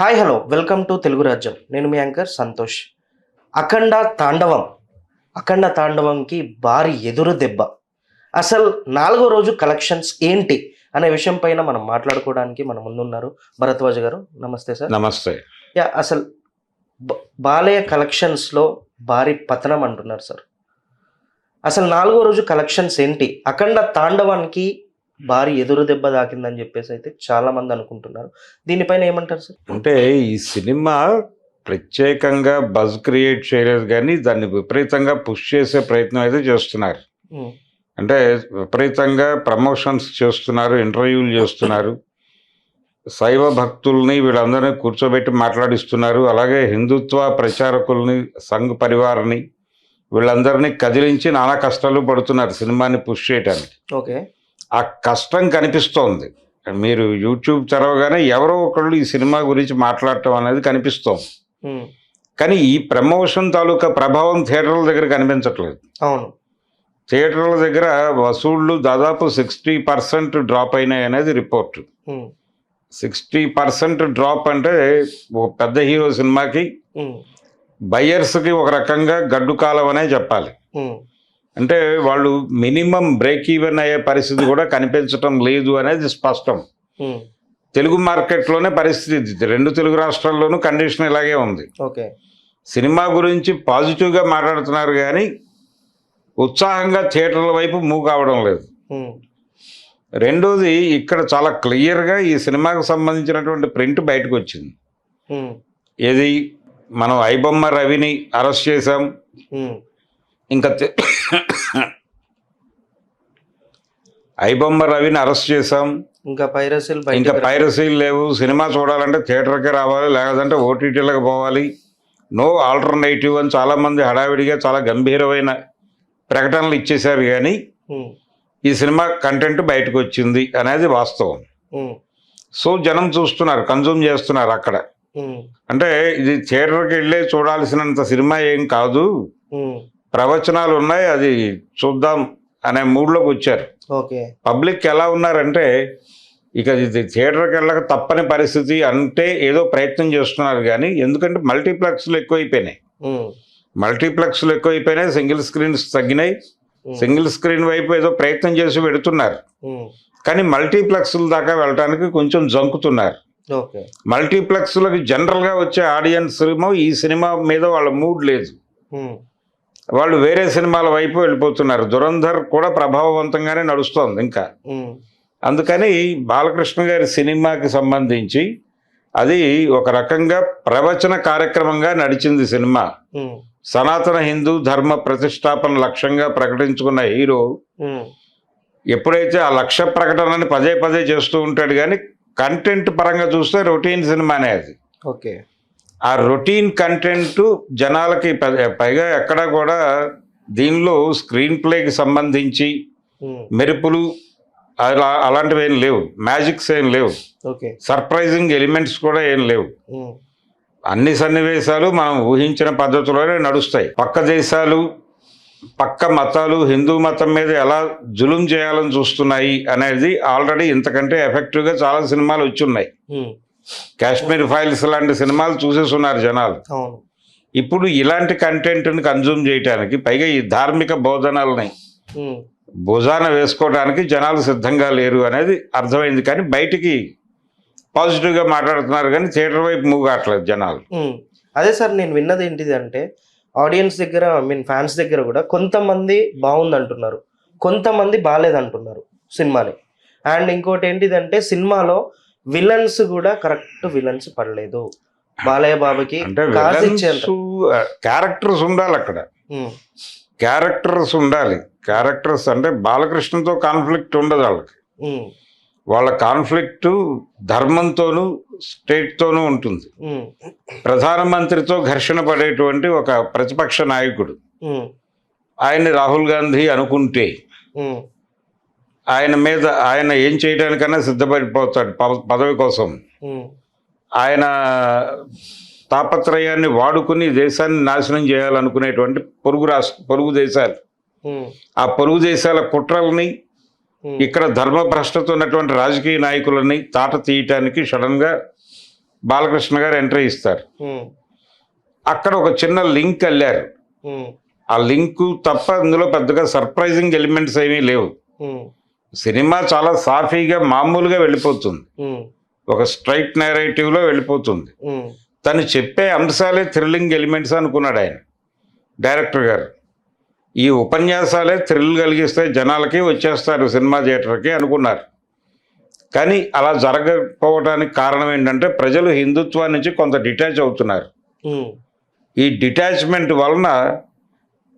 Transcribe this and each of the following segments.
Hi hello welcome to Telugu రాజ్యం. నేను మీ anchor Santosh. అఖండ తాండవం అఖండ తాండవంకి భారీ ఎదురు దెబ్బ. అసలు నాలుగో రోజు కలెక్షన్స్ ఏంటి అనే విషయం పైన మనం మాట్లాడుకోవడానికి మన ముందున్నారు భరద్వాజ్ గారు. నమస్తే సార్. నమస్తే. అసలు బాలయ్య కలెక్షన్స్లో భారీ పతనం అంటున్నారు సార్. అసలు నాలుగో రోజు కలెక్షన్స్ ఏంటి? అఖండ తాండవానికి భారీ ఎదురు దెబ్బ తాకిందని చెప్పేసి అయితే చాలా మంది అనుకుంటున్నారు. దీనిపైన ఏమంటారు సార్? అంటే ఈ సినిమా ప్రత్యేకంగా బజ్ క్రియేట్ చేయలేదు, కానీ దాన్ని విపరీతంగా పుష్ చేసే ప్రయత్నం అయితే చేస్తున్నారు. అంటే విపరీతంగా ప్రమోషన్స్ చేస్తున్నారు, ఇంటర్వ్యూలు చేస్తున్నారు, శైవ భక్తుల్ని వీళ్ళందరినీ కూర్చోబెట్టి మాట్లాడిస్తున్నారు. అలాగే హిందుత్వ ప్రచారకుల్ని, సంఘ్ పరివార్ని వీళ్ళందరినీ కదిలించి నానా కష్టాలు పడుతున్నారు సినిమాని పుష్ చేయడానికి. ఓకే, ఆ కష్టం కనిపిస్తోంది. మీరు యూట్యూబ్ చదవగానే ఎవరో ఒకళ్ళు ఈ సినిమా గురించి మాట్లాడటం అనేది కనిపిస్తోంది. కానీ ఈ ప్రమోషన్ తాలూకా ప్రభావం థియేటర్ల దగ్గర కనిపించట్లేదు. అవును, థియేటర్ల దగ్గర వసూళ్లు దాదాపు 60% డ్రాప్ అయినాయి అనేది రిపోర్టు. 60% డ్రాప్ అంటే ఒక పెద్ద హీరో సినిమాకి బయ్యర్స్కి ఒక రకంగా గడ్డు కాలం అనే చెప్పాలి. అంటే వాళ్ళు మినిమం బ్రేక్ ఈవెన్ అయ్యే పరిస్థితి కూడా కనిపించటం లేదు అనేది స్పష్టం. తెలుగు మార్కెట్లోనే పరిస్థితి, రెండు తెలుగు రాష్ట్రాల్లోనూ కండిషన్ ఇలాగే ఉంది. ఓకే, సినిమా గురించి పాజిటివ్గా మాట్లాడుతున్నారు కానీ ఉత్సాహంగా థియేటర్ల వైపు మూవ్ కావడం లేదు. రెండోది, ఇక్కడ చాలా క్లియర్గా ఈ సినిమాకు సంబంధించినటువంటి ప్రింట్ బయటకు వచ్చింది. ఏది, మనం ఐబొమ్మ రవిని అరెస్ట్ చేసాం, ఇంకా ఐబొమ్మ రవిని అరెస్ట్ చేసాం, ఇంకా పైరసీలు లేవు. సినిమా చూడాలంటే థియేటర్కే రావాలి, లేదంటే ఓటీటీలకు పోవాలి, నో ఆల్టర్నేటివ్ అని చాలామంది హడావిడిగా చాలా గంభీరమైన ప్రకటనలు ఇచ్చేశారు. కానీ ఈ సినిమా కంటెంట్ బయటకు వచ్చింది అనేది వాస్తవం. సో జనం చూస్తున్నారు, కన్జ్యూమ్ చేస్తున్నారు అక్కడ. అంటే ఇది థియేటర్కి వెళ్ళే చూడాల్సినంత సినిమా ఏం కాదు, ప్రవచనాలు ఉన్నాయి, అది చూద్దాం అనే మూడ్లోకి వచ్చారు. పబ్లిక్ ఎలా ఉన్నారంటే ఇక ఇది థియేటర్కి వెళ్ళక తప్పని పరిస్థితి అంటే ఏదో ప్రయత్నం చేస్తున్నారు. కానీ ఎందుకంటే మల్టీప్లెక్స్లు ఎక్కువైపోయినాయి, సింగిల్ స్క్రీన్స్ తగ్గినాయి. సింగిల్ స్క్రీన్ వైపు ఏదో ప్రయత్నం చేసి పెడుతున్నారు, కానీ మల్టీప్లెక్స్ల దాకా వెళ్ళటానికి కొంచెం జంకుతున్నారు. మల్టీప్లెక్స్లకి జనరల్గా వచ్చే ఆడియన్స్ ఏమో ఈ సినిమా మీద వాళ్ళ మూడ్ లేదు, వాళ్ళు వేరే సినిమాల వైపు వెళ్ళిపోతున్నారు. దురంధర్ కూడా ప్రభావవంతంగానే నడుస్తోంది ఇంకా. అందుకని బాలకృష్ణ గారి సినిమాకి సంబంధించి అది ఒక రకంగా ప్రవచన కార్యక్రమంగా నడిచింది సినిమా. సనాతన హిందూ ధర్మ ప్రతిష్టాపన లక్ష్యంగా ప్రకటించుకున్న హీరో ఎప్పుడైతే ఆ లక్ష్య ప్రకటనని పదే పదే చేస్తూ ఉంటాడు, కానీ కంటెంట్ పరంగా చూస్తే రొటీన్ సినిమానే అది. ఓకే, ఆ రొటీన్ కంటెంట్ జనాలకి పైగా ఎక్కడ కూడా దీనిలో స్క్రీన్ ప్లేకి సంబంధించి మెరుపులు అలాంటివి ఏం లేవు, మ్యాజిక్స్ ఏం లేవు, సర్ప్రైజింగ్ ఎలిమెంట్స్ కూడా ఏం లేవు. అన్ని సన్నివేశాలు మనం ఊహించిన పద్ధతిలోనే నడుస్తాయి. పక్క దేశాలు, పక్క మతాలు హిందూ మతం మీద ఎలా జులుం చేయాలని చూస్తున్నాయి అనేది ఆల్రెడీ ఇంతకంటే ఎఫెక్టివ్గా చాలా సినిమాలు వచ్చి ఉన్నాయి. కాశ్మీర్ ఫైల్స్ లాంటి సినిమాలు చూసేస్తున్నారు జనాలు. ఇప్పుడు ఇలాంటి కంటెంట్ని కన్జ్యూమ్ చేయడానికి, పైగా ఈ ధార్మిక బోధనల్ని భుజాన వేసుకోవడానికి జనాలు సిద్ధంగా లేరు అనేది అర్థమైంది. కానీ బయటికి పాజిటివ్గా మాట్లాడుతున్నారు, కానీ థియేటర్ వైపు మూవ్ కావట్లేదు జనాలు. అదే సార్, నేను విన్నది ఏంటిది అంటే ఆడియన్స్ దగ్గర, ఫ్యాన్స్ దగ్గర కూడా కొంతమంది బాగుంది అంటున్నారు, కొంతమంది బాగాలేదంటున్నారు సినిమాని. అండ్ ఇంకోటి ఏంటిదంటే సినిమాలో విలన్స్ కూడా కరెక్ట్ విలన్స్ పడలేదు బాలయ్య బాబుకి. క్యారెక్టర్స్ ఉండాలి అక్కడ, క్యారెక్టర్స్ అంటే బాలకృష్ణతో కాన్ఫ్లిక్ట్ ఉండదు వాళ్ళకి. వాళ్ళ కాన్ఫ్లిక్ట్ ధర్మంతోనూ స్టేట్తోనూ ఉంటుంది. ప్రధానమంత్రితో ఘర్షణ పడేటువంటి ఒక ప్రతిపక్ష నాయకుడు, ఆయన్ని రాహుల్ గాంధీ అనుకుంటే ఆయన ఏం చేయడానికన్నా సిద్ధపడిపోతాడు పదవి కోసం. ఆయన తాపత్రయాన్ని వాడుకుని దేశాన్ని నాశనం చేయాలనుకునేటువంటి పొరుగు దేశాలు, ఆ పొరుగు దేశాల కుట్రల్ని, ఇక్కడ ధర్మభ్రష్టతో ఉన్నటువంటి రాజకీయ నాయకులని తాట తీయటానికి సడన్గా బాలకృష్ణ గారు ఎంట్రీ ఇస్తారు. ఉమ్, అక్కడ ఒక చిన్న లింక్ వెళ్ళారు. ఉమ్, ఆ లింకు తప్ప అందులో పెద్దగా సర్ప్రైజింగ్ ఎలిమెంట్స్ ఏమీ లేవు. ఉమ్, సినిమా చాలా సాఫీగా మామూలుగా వెళ్ళిపోతుంది, ఉమ్, ఒక స్ట్రైట్ నేరేటివ్లో వెళ్ళిపోతుంది. ఉమ్, తను చెప్పే అంశాలే థ్రిల్లింగ్ ఎలిమెంట్స్ అనుకున్నాడు ఆయన డైరెక్టర్ గారు. ఈ ఉపన్యాసాలే థ్రిల్ కలిగిస్తే జనాలకి వచ్చేస్తారు సినిమా థియేటర్కి అనుకున్నారు. కానీ అలా జరగకపోవడానికి కారణం ఏంటంటే ప్రజలు హిందుత్వం నుంచి కొంత డిటాచ్ అవుతున్నారు. ఉమ్, ఈ డిటాచ్మెంట్ వలన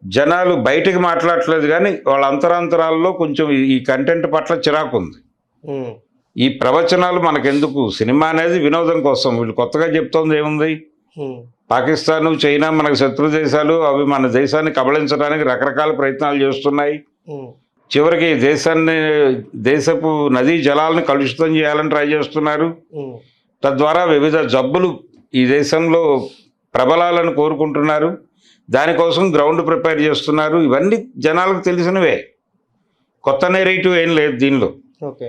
జనాలు బయటికి మాట్లాడట్లేదు, కానీ వాళ్ళ అంతరాంతరాల్లో కొంచెం ఈ కంటెంట్ పట్ల చిరాకు ఉంది. ఉమ్, ఈ ప్రవచనాలు మనకెందుకు, సినిమా అనేది వినోదం కోసం. వీళ్ళు కొత్తగా చెప్తోంది ఏముంది? ఉమ్, పాకిస్తాన్, చైనా మనకు శత్రు దేశాలు, అవి మన దేశాన్ని కబళించడానికి రకరకాల ప్రయత్నాలు చేస్తున్నాయి. ఉమ్, చివరికి దేశపు నదీ జలాలను కలుషితం చేయాలని ట్రై చేస్తున్నారు. ఉమ్, తద్వారా వివిధ జబ్బులు ఈ దేశంలో ప్రబలాలను కోరుకుంటున్నారు. దానికోసం గ్రౌండ్ ప్రిపేర్ చేస్తున్నారు. ఇవన్నీ జనాలకు తెలిసినవే, కొత్త నెరేటివ్ ఏం లేదు దీనిలో. ఓకే.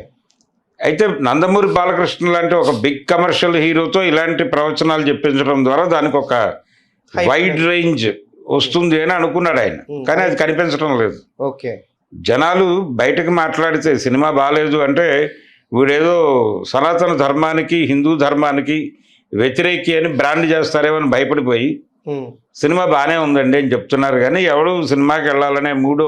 అయితే నందమూరి బాలకృష్ణ లాంటి ఒక బిగ్ కమర్షియల్ హీరోతో ఇలాంటి ప్రవచనాలు చెప్పించడం ద్వారా దానికి ఒక వైడ్ రేంజ్ వస్తుంది అని అనుకున్నాడు ఆయన. కానీ అది కనిపించడం లేదు. ఓకే. జనాలు బయటకు మాట్లాడితే సినిమా బాగాలేదు అంటే వీడేదో సనాతన ధర్మానికి, హిందూ ధర్మానికి వ్యతిరేకి అని బ్రాండ్ చేస్తారేమో అని భయపడిపోయి ఉమ్, సినిమా బాగానే ఉందండి అని చెప్తున్నారు. కానీ ఎవడు సినిమాకి వెళ్ళాలనే మూడో,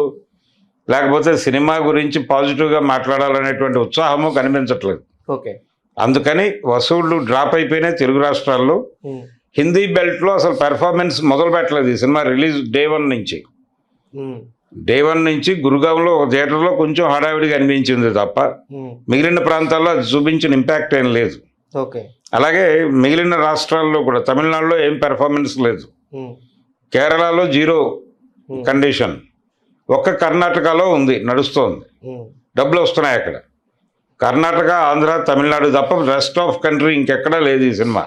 లేకపోతే సినిమా గురించి పాజిటివ్గా మాట్లాడాలనేటువంటి ఉత్సాహము కనిపించట్లేదు. ఓకే. అందుకని వసూళ్లు డ్రాప్ అయిపోయినాయి తెలుగు రాష్ట్రాల్లో. ఉమ్, హిందీ బెల్ట్లో అసలు పెర్ఫార్మెన్స్ మొదలు పెట్టలేదు ఈ సినిమా రిలీజ్ డే 1 నుంచి. ఉమ్, డే 1 నుంచి గురుగాంలో ఒక థియేటర్లో కొంచెం హడావిడిగా అనిపించింది తప్ప ఉమ్, మిగిలిన ప్రాంతాల్లో అది చూపించిన ఇంపాక్ట్ ఏం లేదు. ఓకే. అలాగే మిగిలిన రాష్ట్రాల్లో కూడా, తమిళనాడులో ఏం పెర్ఫార్మెన్స్ లేదు, ఉమ్, కేరళలో జీరో కండిషన్, ఒక్క కర్ణాటకలో ఉంది, నడుస్తోంది, ఉమ్, డబ్బులు వస్తున్నాయి అక్కడ. కర్ణాటక, ఆంధ్ర, తమిళనాడు తప్ప రెస్ట్ ఆఫ్ కంట్రీ ఇంకెక్కడా లేదు ఈ సినిమా.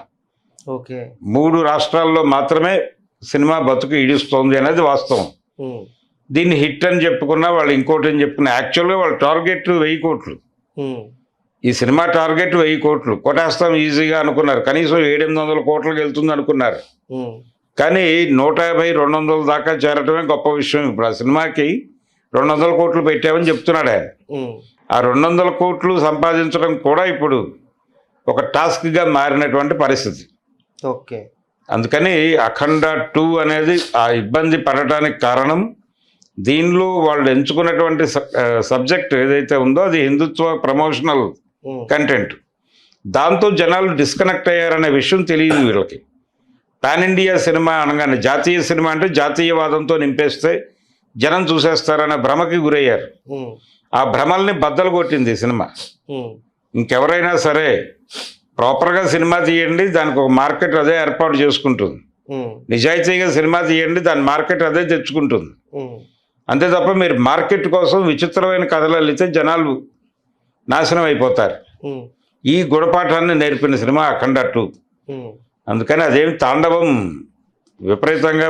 ఓకే. 3 రాష్ట్రాల్లో మాత్రమే సినిమా బతుకు ఈడుస్తోంది అనేది వాస్తవం. ఉమ్, దీన్ని హిట్ అని చెప్పుకున్నా వాళ్ళు ఇంకోటి అని చెప్పుకున్నా, యాక్చువల్గా వాళ్ళ టార్గెట్ 1000 కోట్లు. ఉమ్, ఈ సినిమా టార్గెట్ 1000 కోట్లు కొట్టేస్తాం ఈజీగా అనుకున్నారు. కనీసం 700-800 కోట్లకు వెళ్తుంది అనుకున్నారు. ఉమ్, కానీ 150-200 దాకా చేరటమే గొప్ప విషయం. ఇప్పుడు ఆ సినిమాకి 200 కోట్లు పెట్టామని చెప్తున్నాడు ఆయన. ఉమ్, ఆ 200 కోట్లు సంపాదించడం కూడా ఇప్పుడు ఒక టాస్క్గా మారినటువంటి పరిస్థితి. ఓకే. అందుకని అఖండ 2 అనేది ఆ ఇబ్బంది పడటానికి కారణం, దీనిలో వాళ్ళు ఎంచుకున్నటువంటి సబ్జెక్ట్ ఏదైతే ఉందో అది హిందుత్వ ప్రమోషనల్ ఉమ్, కంటెంట్. దాంతో జనాలు డిస్కనెక్ట్ అయ్యారనే విషయం తెలియదు వీళ్ళకి. పాన్ ఇండియా సినిమా అనగానే, జాతీయ సినిమా అంటే జాతీయవాదంతో నింపేస్తే జనం చూసేస్తారనే భ్రమకి గురయ్యారు. ఉమ్, ఆ భ్రమల్ని బద్దలు కొట్టింది ఈ సినిమా. ఉమ్, ఇంకెవరైనా సరే ప్రాపర్గా సినిమా తీయండి, దానికి ఒక మార్కెట్ అదే ఏర్పాటు చేసుకుంటుంది. ఉమ్, నిజాయితీగా సినిమా తీయండి, దాని మార్కెట్ అదే తెచ్చుకుంటుంది. ఉమ్, అంతే తప్ప మీరు మార్కెట్ కోసం విచిత్రమైన కథలు అల్లితే జనాలు నాశనం అయిపోతారు. ఉమ్, ఈ గుణపాఠాన్ని నేర్పిన సినిమా అఖండ 2. ఉమ్, అందుకని అదేమి తాండవం విపరీతంగా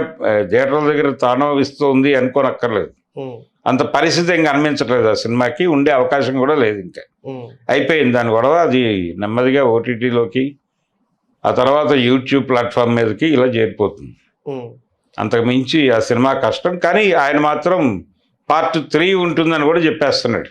థియేటర్ల దగ్గర తాండవిస్తుంది అనుకోనక్కర్లేదు. ఉమ్, అంత పరిస్థితి ఇంకా అనిపించట్లేదు. ఆ సినిమాకి ఉండే అవకాశం కూడా లేదు. ఇంకా ఉమ్, అయిపోయింది దాని గొడవ. అది నెమ్మదిగా ఓటీటీలోకి, ఆ తర్వాత యూట్యూబ్ ప్లాట్ఫామ్ మీదకి ఇలా చేరిపోతుంది. ఉమ్. అంతకు మించి ఆ సినిమా కష్టం. కానీ ఆయన మాత్రం పార్ట్ 3 ఉంటుందని కూడా చెప్పేస్తున్నాడు.